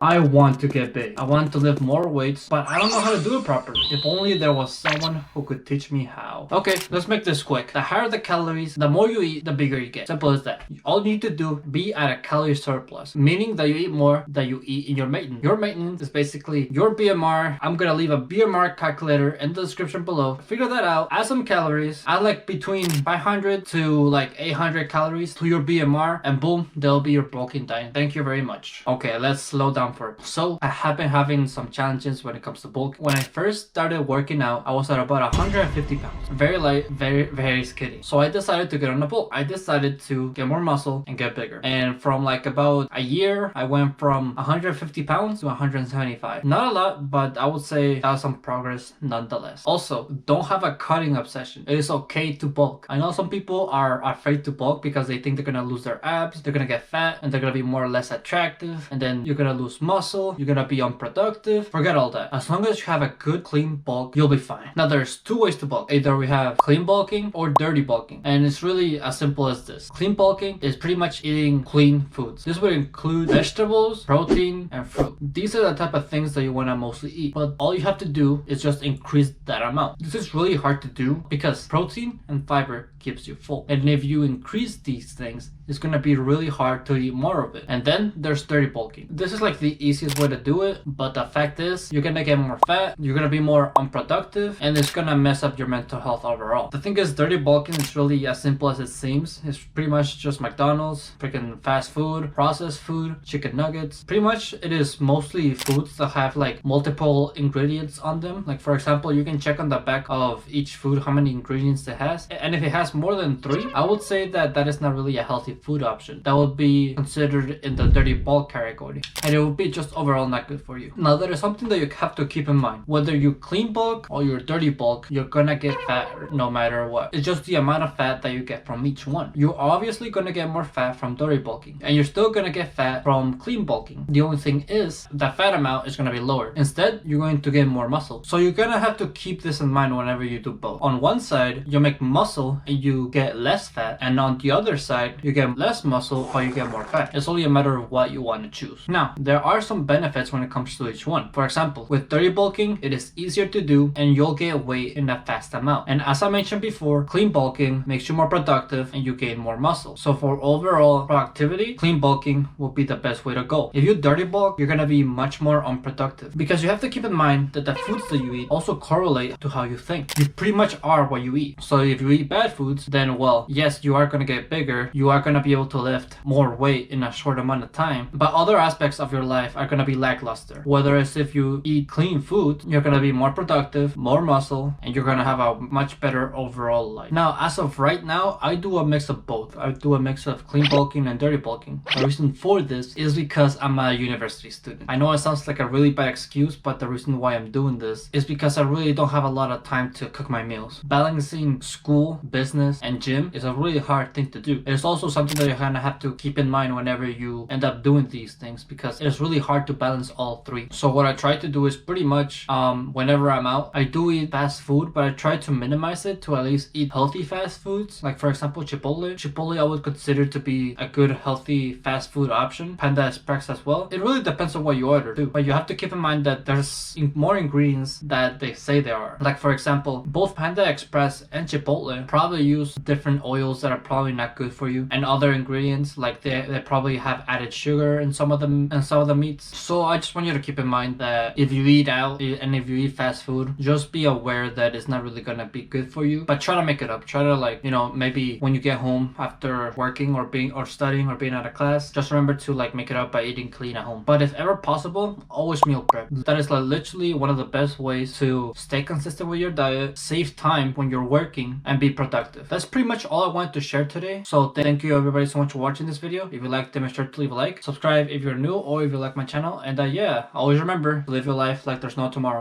I want to get big. I want to lift more weights, but I don't know how to do it properly. If only there was someone who could teach me how. Okay, let's make this quick. The higher the calories, the more you eat, the bigger you get. Simple as that. All you need to do, be at a calorie surplus, meaning that you eat more than you eat in your maintenance. Your maintenance is basically your BMR. I'm gonna leave a BMR calculator in the description below. Figure that out, add some calories, add like between 500 to like 800 calories to your BMR, and boom, there'll be your bulking diet. Thank you very much. Okay, let's slow down. So I have been having some challenges when it comes to bulk. When I first started working out, I was at about 150 pounds. Very light, very skinny. So I decided to get on a bulk. I decided to get more muscle and get bigger. And from like about a year, I went from 150 pounds to 175. Not a lot, but I would say that was some progress nonetheless. Also, don't have a cutting obsession. It is okay to bulk. I know some people are afraid to bulk because they think they're gonna lose their abs, they're gonna get fat, and they're gonna be more or less attractive, and then you're gonna lose muscle, you're gonna be unproductive. Forget all that. As long as you have a good clean bulk, you'll be fine. Now there's two ways to bulk. Either we have clean bulking or dirty bulking, and it's really as simple as this. Clean bulking is pretty much eating clean foods. This would include vegetables, protein, and fruit. These are the type of things that you want to mostly eat, but all you have to do is just increase that amount. This is really hard to do because protein and fiber keeps you full, and if you increase these things, it's gonna be really hard to eat more of it. And then there's dirty bulking. This is like the easiest way to do it, but the fact is you're gonna get more fat, you're gonna be more unproductive, and it's gonna mess up your mental health overall. The thing is, dirty bulking is really as simple as it seems. It's pretty much just McDonald's, freaking fast food, processed food, chicken nuggets. Pretty much it is mostly foods that have like multiple ingredients on them. Like for example, you can check on the back of each food how many ingredients it has, and if it has more than 3, I would say that that is not really a healthy food option. That would be considered in the dirty bulk category, and it would be just overall not good for you. Now there is something that you have to keep in mind. Whether you clean bulk or you dirty bulk, you're gonna get fat no matter what. It's just the amount of fat that you get from each one. You're obviously gonna get more fat from dirty bulking, and you're still gonna get fat from clean bulking. The only thing is the fat amount is gonna be lower. Instead, you're going to get more muscle. So you're gonna have to keep this in mind whenever you do both. On one side, you make muscle and you get less fat, and on the other side, you get less muscle or you get more fat. It's only a matter of what you want to choose. Now, there are some benefits when it comes to each one. For example, with dirty bulking, it is easier to do and you'll get weight in a fast amount. And as I mentioned before, clean bulking makes you more productive and you gain more muscle. So for overall productivity, clean bulking will be the best way to go. If you dirty bulk, you're gonna be much more unproductive, because you have to keep in mind that the foods that you eat also correlate to how you think. You pretty much are what you eat. So if you eat bad foods, then well, yes, you are gonna get bigger, you are gonna be able to lift more weight in a short amount of time, but other aspects of your life are gonna be lackluster. Whether it's if you eat clean food, you're gonna be more productive, more muscle, and you're gonna have a much better overall life. Now, as of right now, I do a mix of both. I do a mix of clean bulking and dirty bulking. The reason for this is because I'm a university student. I know it sounds like a really bad excuse, but the reason why I'm doing this is because I really don't have a lot of time to cook my meals. Balancing school, business, and gym is a really hard thing to do. It's also something that you're gonna have to keep in mind whenever you end up doing these things, because it's really hard to balance all three. So what I try to do is pretty much whenever I'm out, I do eat fast food, but I try to minimize it to at least eat healthy fast foods. Like for example, Chipotle. Chipotle I would consider to be a good healthy fast food option. Panda Express as well. It really depends on what you order too, but you have to keep in mind that there's more ingredients that they say there are. Like for example, both Panda Express and Chipotle probably use different oils that are probably not good for you, and other ingredients like they probably have added sugar in some of them and some of the meats. So I just want you to keep in mind that if you eat out and if you eat fast food, just be aware that it's not really gonna be good for you, but try to make it up. Try to, like, you know, maybe when you get home after working or studying or being out of class, just remember to like make it up by eating clean at home. But if ever possible, always meal prep. That is like literally one of the best ways to stay consistent with your diet, save time when you're working, and be productive. That's pretty much all I wanted to share today. So thank you everybody so much for watching this video. If you liked it, make sure to leave a like, subscribe if you're new, or if you like my channel, and yeah, always remember to live your life like there's no tomorrow.